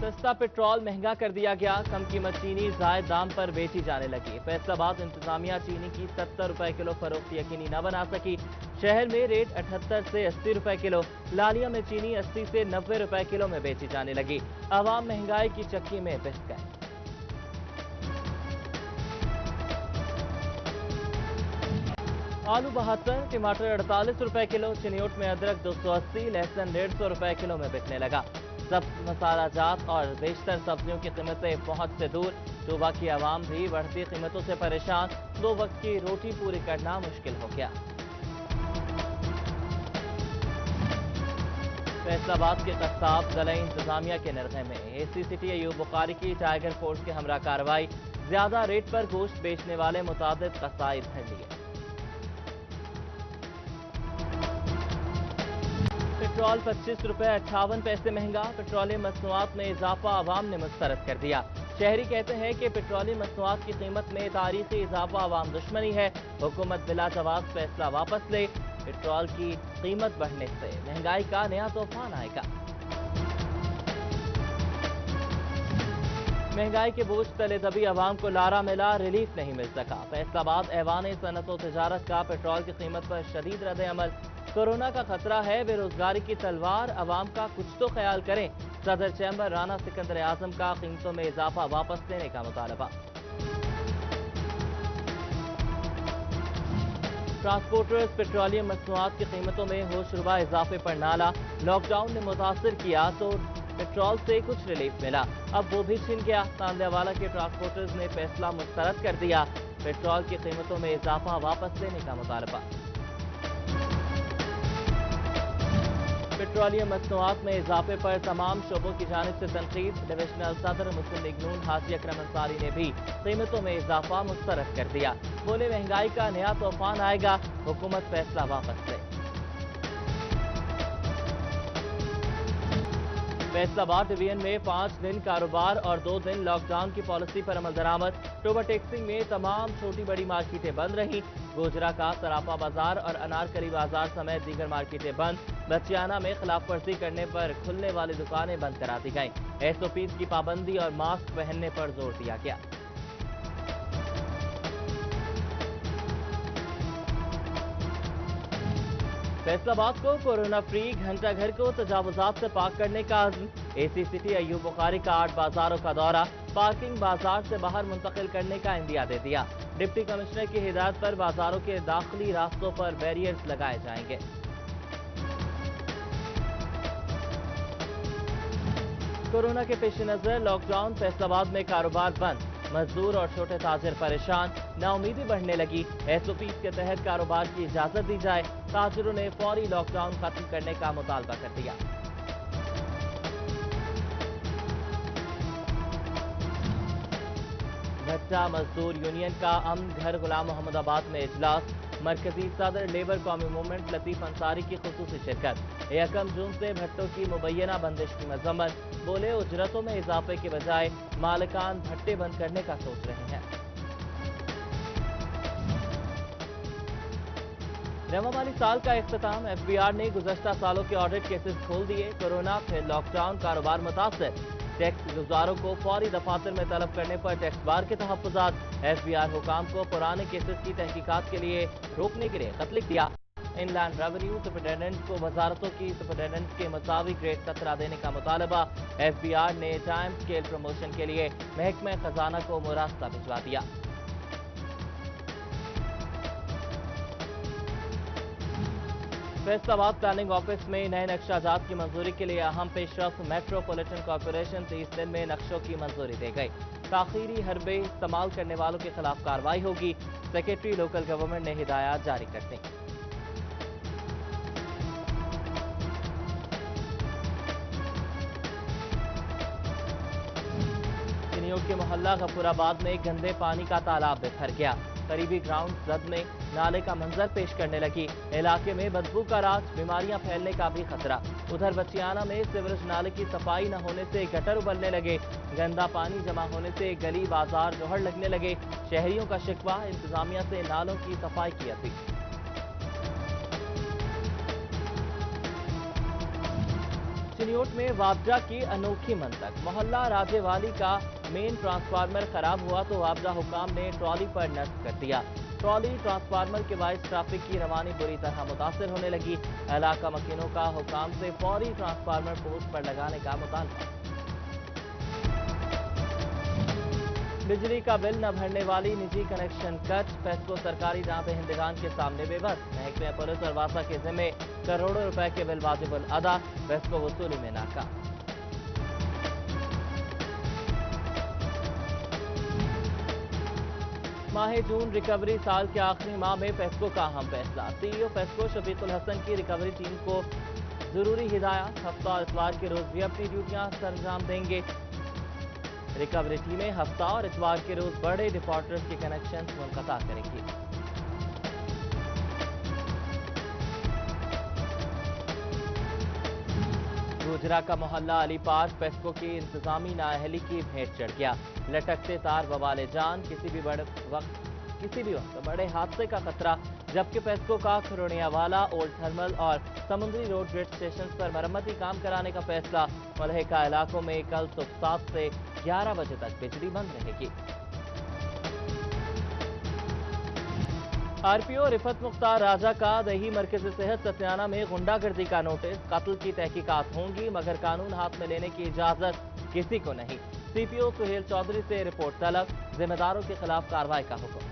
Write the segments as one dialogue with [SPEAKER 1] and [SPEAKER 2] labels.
[SPEAKER 1] सस्ता पेट्रोल महंगा कर दिया गया। कम कीमत चीनी जायद दाम पर बेची जाने लगी। फैसलाबाद इंतजामिया चीनी की 70 रुपए किलो फरोख्त यकीनी न बना सकी। शहर में रेट 78 से 80 रुपए किलो, लालिया में चीनी 80 से 90 रुपए किलो में बेची जाने लगी। आवाम महंगाई की चक्की में पिस गए। आलू 72, टमाटर 48 रुपए किलो, चिनियोट में अदरक 280, लहसुन 150 रुपए किलो में बिकने लगा। सब्ज मसाला जात और बेशतर सब्जियों की कीमतें पहुंच से दूर। सूबा की आवाम भी बढ़ती कीमतों से परेशान। 2 वक्त की रोटी पूरी करना मुश्किल हो गया। फैसलाबाद के कस्साब ज़िला इंतजामिया के निर्णय में एसी सिटी अयूब बुखारी की टाइगर फोर्स के हमरा कार्रवाई। ज्यादा रेट पर गोश्त बेचने वाले मुतादिद कसाई धर लिए। पेट्रोल 25 रुपए 58 पैसे महंगा। पेट्रोलियम मसनूआत में इजाफा आवाम ने मुस्तरद कर दिया। शहरी कहते हैं कि पेट्रोलियम मसनूआत की कीमत में तारीखी इजाफा आवाम दुश्मनी है। हुकूमत बिला जवाब फैसला वापस ले। पेट्रोल की कीमत बढ़ने से महंगाई का नया तूफान आएगा। महंगाई के बोझ तले दबी आवाम को लारा मिला, रिलीफ नहीं मिल सका। फैसलाबाद ऐवान सनत व तिजारत का पेट्रोल की कीमत पर शदीद रद्द अमल। कोरोना का खतरा है, बेरोजगारी की तलवार, आवाम का कुछ तो ख्याल करें। सदर चैम्बर राना सिकंदर आजम का कीमतों में इजाफा वापस लेने का मुतालबा। ट्रांसपोर्टर्स पेट्रोलियम मसनूआत की कीमतों में होशरुबा इजाफे पर नाला। लॉकडाउन ने मुतासर किया तो पेट्रोल से कुछ रिलीफ मिला, अब वो भी छिन गया। तांदेवाला के ट्रांसपोर्टर्स ने फैसला मुस्तरद कर दिया। पेट्रोल की कीमतों में इजाफा वापस लेने का मुतालबा। पेट्रोलियम मसनूआत में इजाफे पर तमाम शोबों की जानिब से तनकीद। डिविजनल सदर मुस्लिम लीग नून हाजी अकरम अंसारी ने भी कीमतों में इजाफा मुस्तरद कर दिया। बोले महंगाई का नया तूफान आएगा, हुकूमत फैसला वापस ले। फैसलाबाद डिवीजन में 5 दिन कारोबार और 2 दिन लॉकडाउन की पॉलिसी पर अमल दरामद। टोबर टेक्सिंग में तमाम छोटी बड़ी मार्केटें बंद रहीं। गोजरा का सराफा बाजार और अनारकली बाजार समेत दीगर मार्केटें बंद। बच्चियाना में खिलाफ वर्जी करने पर खुलने वाली दुकानें बंद करा दी गईं। SOPs की पाबंदी और मास्क पहनने पर जोर दिया गया। फैसलाबाद को कोरोना फ्री, घंटा घर को तजावुजात से पाक करने का अज़्म। एसी सिटी अयूब बुखारी का 8 बाजारों का दौरा। पार्किंग बाजार से बाहर मुंतकिल करने का इंदिया दे दिया। डिप्टी कमिश्नर की हिदायत पर बाजारों के दाखिली रास्तों पर बैरियर्स लगाए जाएंगे। कोरोना के पेश नजर लॉकडाउन, फैसलाबाद में कारोबार बंद। मजदूर और छोटे ताजिर परेशान, नाउमीदी बढ़ने लगी। SOPs के तहत कारोबार की इजाजत दी जाए। ताजिरों ने फौरी लॉकडाउन खत्म करने का मुतालबा कर दिया। भट्टा मजदूर यूनियन का अमन घर गुलाम मोहम्मदाबाद में इजलास। मरकजी सदर लेबर कौमी मूवमेंट लतीफ अंसारी की खुसूसी शिरकत। 1 जून से भट्टों की मुबैना बंदिश की मजम्मत। बोले उजरतों में इजाफे के बजाय मालिकान भट्टे बंद करने का सोच रहे हैं। रवा माली साल का इख्तिताम। FBR ने गुज़श्ता सालों के ऑडिट केसेस खोल दिए। कोरोना फिर लॉकडाउन, कारोबार मुतासर। टैक्स गुजारों को फौरी दफातर में तलब करने पर टैक्स बार के तहफ़्फ़ुज़ात। FBR हुकाम को पुराने केसेस की तहकीकात के लिए रोकने के लिए खत लिख दिया। इनलैंड रेवेन्यू सुपरिटेंडेंट को वजारतों की सुपरिटेंडेंट के मसावी ग्रेड तकरा देने का मुतालबा। FBR ने टाइम स्केल प्रमोशन के लिए महकमा खजाना को मुरासला भिजवा दिया। फैसलाबाद प्लानिंग ऑफिस में नए नक्शाजात की मंजूरी के लिए अहम पेशरफ। मेट्रोपॉलिटन कॉरपोरेशन 30 दिन में नक्शों की मंजूरी दे गई। ताखीरी हरबे इस्तेमाल करने वालों के खिलाफ कार्रवाई होगी। सेक्रेटरी लोकल गवर्नमेंट ने हिदायत जारी कर दी। चिनियोट के मोहल्ला गफूराबाद में गंदे पानी का तालाब बिखर गया। करीबी ग्राउंड जद में नाले का मंजर पेश करने लगी। इलाके में बदबू का राज, बीमारियां फैलने का भी खतरा। उधर बच्चियाना में सीवरेज नाले की सफाई न होने से गटर उबलने लगे। गंदा पानी जमा होने से गली बाजार जोहर लगने लगे। शहरियों का शिकवा, इंतजामिया से नालों की सफाई की अपील। खनियोट में वापजा की अनोखी मंतक। मोहल्ला राजेवाली का मेन ट्रांसफार्मर खराब हुआ तो वापजा हुकाम ने ट्रॉली पर नस्ब कर दिया। ट्रॉली ट्रांसफार्मर के बायस ट्रैफिक की रवानी बुरी तरह मुतासिर होने लगी। इलाका मकीनों का हुकाम से फौरी ट्रांसफार्मर पोस्ट पर लगाने का मुतालबा। बिजली का बिल न भरने वाली निजी कनेक्शन कट। पेस्को सरकारी दहिंदगान के सामने बेबस। महकमे पुलिस और वासा के जिम्मे करोड़ों रुपए के बिल वाजिबुल अदा। पेस्को वसूली में नाकाम। माह जून रिकवरी साल के आखिरी माह में पेस्को का अहम फैसला। सीईओ पेस्को शफीकुल हसन की रिकवरी टीम को जरूरी हिदायत। हफ्ता और इतवार के रोज भी अपनी ड्यूटियां सरंजाम देंगे। रिकवरी टीमें हफ्ता और इतवार के रोज बड़े डिफॉल्टर्स के कनेक्शन मुनक़ता करेंगी। गुजरा का मोहल्ला अली पार्क पेस्को की इंतजामी नाअहली की भेंट चढ़ गया। लटकते तार बवाले जान। किसी भी वक्त बड़े हादसे का खतरा। जबकि पेस्को का खरोनियावाला, ओल्ड थर्मल और समुद्री रोड ग्रिड स्टेशन पर मरम्मती काम कराने का फैसला। मलहका इलाकों में कल सुबह 7 से 11 बजे तक बिजली बंद रहेगी। आरपीओ रिफत मुख्तार राजा का दही मरकज़ सेहत सतियाना में गुंडागर्दी का नोटिस। कत्ल की तहकीकात होंगी मगर कानून हाथ में लेने की इजाजत किसी को नहीं। सीपीओ सुहेल चौधरी से रिपोर्ट तलब। जिम्मेदारों के खिलाफ कार्रवाई का हुक्म।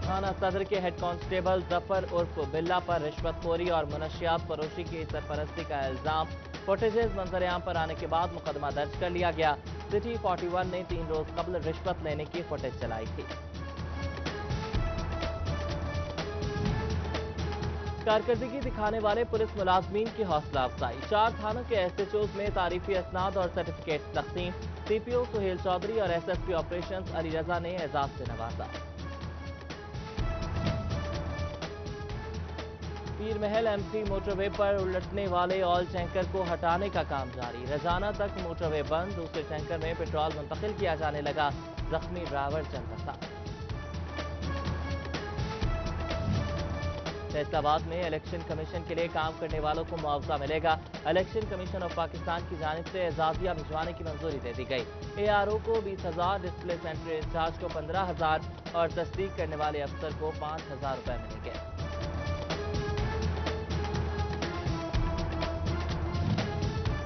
[SPEAKER 1] थाना सदर के हेड कांस्टेबल जफर उर्फ बिल्ला पर रिश्वतखोरी और मुनशियात फरोशी की सरपरस्ती का इल्जाम। फुटेजेस मंजरेआम पर आने के बाद मुकदमा दर्ज कर लिया गया। सिटी 41 ने 3 रोज कबल रिश्वत लेने की फुटेज चलाई थी। कारकर्दगी दिखाने वाले पुलिस मुलाजमीन की हौसला अफजाई। 4 थानों के एसएचओज में तारीफी असनाद और सर्टिफिकेट तकसीम। सीपीओ सुहेल चौधरी और एसएसपी ऑपरेशंस अली रजा ने एजाज से नवाजा। पीर महल एम3 मोटरवे पर उलटने वाले ऑयल टैंकर को हटाने का काम जारी। रजाना तक मोटरवे बंद। दूसरे टैंकर में पेट्रोल मुंतकिल किया जाने लगा। जख्मी ड्राइवर चल बसा। फैसलाबाद में इलेक्शन कमीशन के लिए काम करने वालों को मुआवजा मिलेगा। इलेक्शन कमीशन ऑफ पाकिस्तान की जानिब से एजाजिया भिजवाने की मंजूरी दे दी गई। एआरओ को 20,000, डिस्प्ले सेंटर इंचार्ज को 15,000 और तस्दीक करने वाले अफसर को 5,000 रुपए मिलेंगे।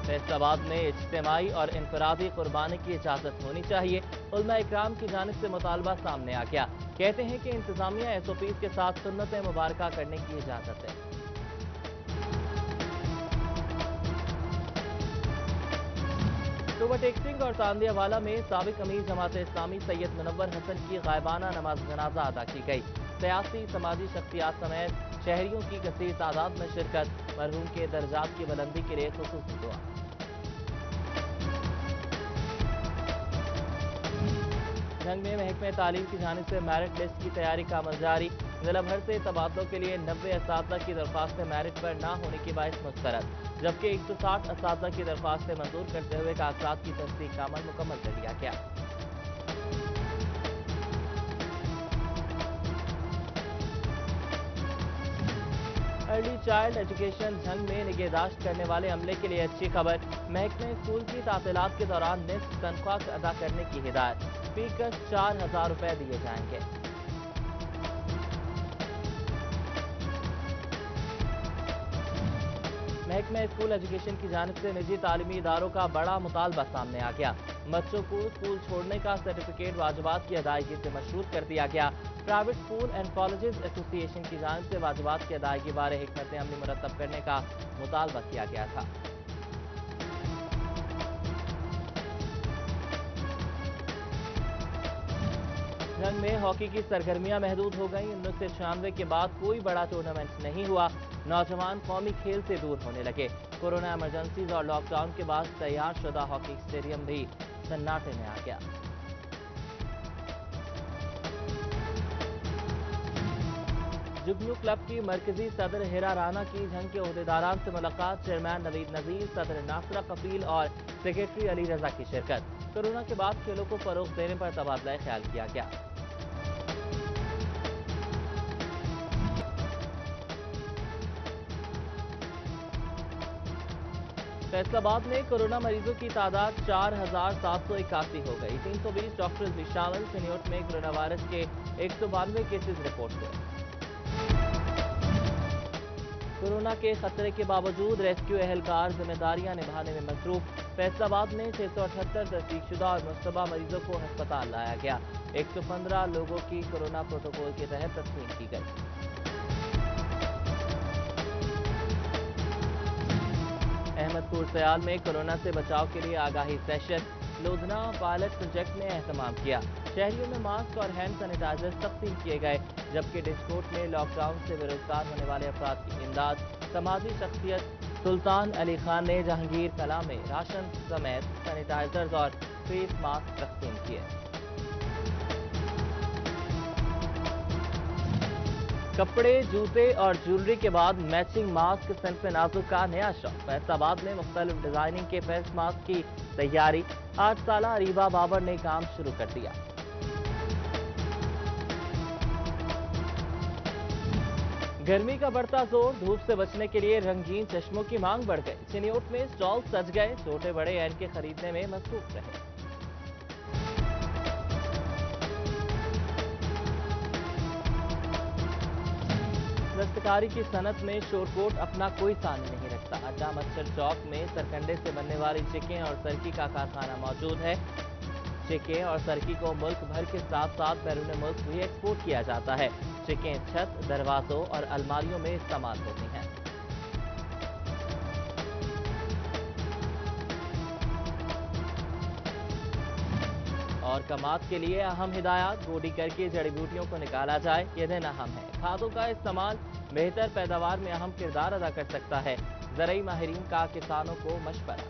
[SPEAKER 1] फैसलाबाद में इज्तिमाई और इनफरादी कुर्बानी की इजाजत होनी चाहिए। उलमा इकराम की जानिब से मुतालबा सामने आ गया। कहते हैं कि इंतजामिया एसओपीज के साथ सुन्नत मुबारका करने की इजाजत है। ओवरटेक्सिंग और तांदियावाला में साबिक अमीर जमात इस्लामी सैयद मुनव्वर हसन की गायबाना नमाज जनाजा अदा की गई। सियासी समाजी शख्सियात समेत शहरियों की कसीर तादाद में शिरकत। मरहूम के दर्जात की बुलंदी के लिए खुसूसी दुआ। जंग में महकमे तालीम की जानिब से मेरिट लिस्ट की तैयारी का अमल जारी। जिला भर से तबादलों के लिए 90 असातिज़ा की दरख्वास्तें मेरिट पर न होने की बाइस मुस्तरद। जबकि 160 असातिज़ा की दरख्वास्तें मंजूर करते हुए कागजात की तस्दीक का अमल मुकम्मल कर लिया गया। अर्ली चाइल्ड एजुकेशन झंग में निगहदाश्त करने वाले अमले के लिए अच्छी खबर। महकमे स्कूल की तातीलात के दौरान निस्फ तनख्वाह अदा करने की हिदायत। फीकस 4,000 रुपए दिए जाएंगे। महकमे स्कूल एजुकेशन की जानिब से निजी तालीमी इदारों का बड़ा मुतालबा सामने आ गया। बच्चों को स्कूल छोड़ने का सर्टिफिकेट वाजिबात की अदायगी से मशरूत कर दिया गया। Private school and colleges association की जानिब से वाजिबात की अदायगी बारे हिकमत अमली मुरतब करने का मुतालबा किया गया था। जंग में हॉकी की सरगर्मियां महदूद हो गई। 1996 के बाद कोई बड़ा टूर्नामेंट नहीं हुआ। नौजवान कौमी खेल से दूर होने लगे। कोरोना इमरजेंसीज और लॉकडाउन के बाद तैयार शुदा हॉकी स्टेडियम भी सन्नाटे में आ गया। जुगनू क्लब की मरकजी सदर हिरा राना की जंग के ओहदेदारान से मुलाकात। चेयरमैन नवीद नजीर, सदर नासरा कफील और सेक्रेटरी अली रजा की शिरकत। कोरोना के बाद खेलों को फरोग देने पर तबादला ख्याल किया गया। फैसलाबाद में कोरोना मरीजों की तादाद 4,781 हो गई। 320 डॉक्टर्स भी शामिल। चिन्योट में कोरोना वायरस के 192 केसेस रिपोर्ट हुए। कोरोना के खतरे के बावजूद रेस्क्यू एहलकार जिम्मेदारियां निभाने में मसरूफ। फैसलाबाद में 678 तस्दीकशुदा और मुश्तबा मरीजों को अस्पताल लाया गया। 115 लोगों की कोरोना प्रोटोकॉल के तहत तस्लीम की गई। अहमदपुर सयाल में कोरोना से बचाव के लिए आगाही सेशन। लोधना पायलट प्रोजेक्ट ने एहतमाम किया। शहरियों में मास्क और हैंड सैनिटाइजर तकसीम किए गए, जबकि डिस्कोट में लॉकडाउन से बेरोजगार होने वाले अफराद की इमदाद। समाजी शख्सियत सुल्तान अली खान ने जहांगीर कला में राशन समेत सैनिटाइजर्स और फेस मास्क तकसीम किए। कपड़े, जूते और ज्वेलरी के बाद मैचिंग मास्क सिंफ नाजुक का नया शौक। फैसलाबाद में मुख्तलिफ डिजाइनिंग के फेस मास्क की तैयारी। 8 साला अरीबा बाबर ने काम शुरू कर दिया। गर्मी का बढ़ता जोर, धूप से बचने के लिए रंगीन चश्मों की मांग बढ़ गई। चिन्योट में स्टॉल सज गए, छोटे बड़े ऐन के खरीदने में मसरूफ रहे। दस्तकारी की सनत में शोरकोट अपना कोई सानी नहीं रखता। अड्डा मच्छर चौक में सरकंडे से बनने वाली चिकें और सरकी का कारखाना मौजूद है। चिकें और सरकी को मुल्क भर के साथ साथ बैरून मुल्क भी एक्सपोर्ट किया जाता है। चिकें छत, दरवाजों और अलमारियों में इस्तेमाल होती हैं। और कमात के लिए अहम हिदायत, गोडी करके जड़ी बूटियों को निकाला जाए। ये दिन अहम है। खादों का इस्तेमाल बेहतर पैदावार में अहम किरदार अदा कर सकता है। ज़रई माहिरीन का किसानों को मशवरा।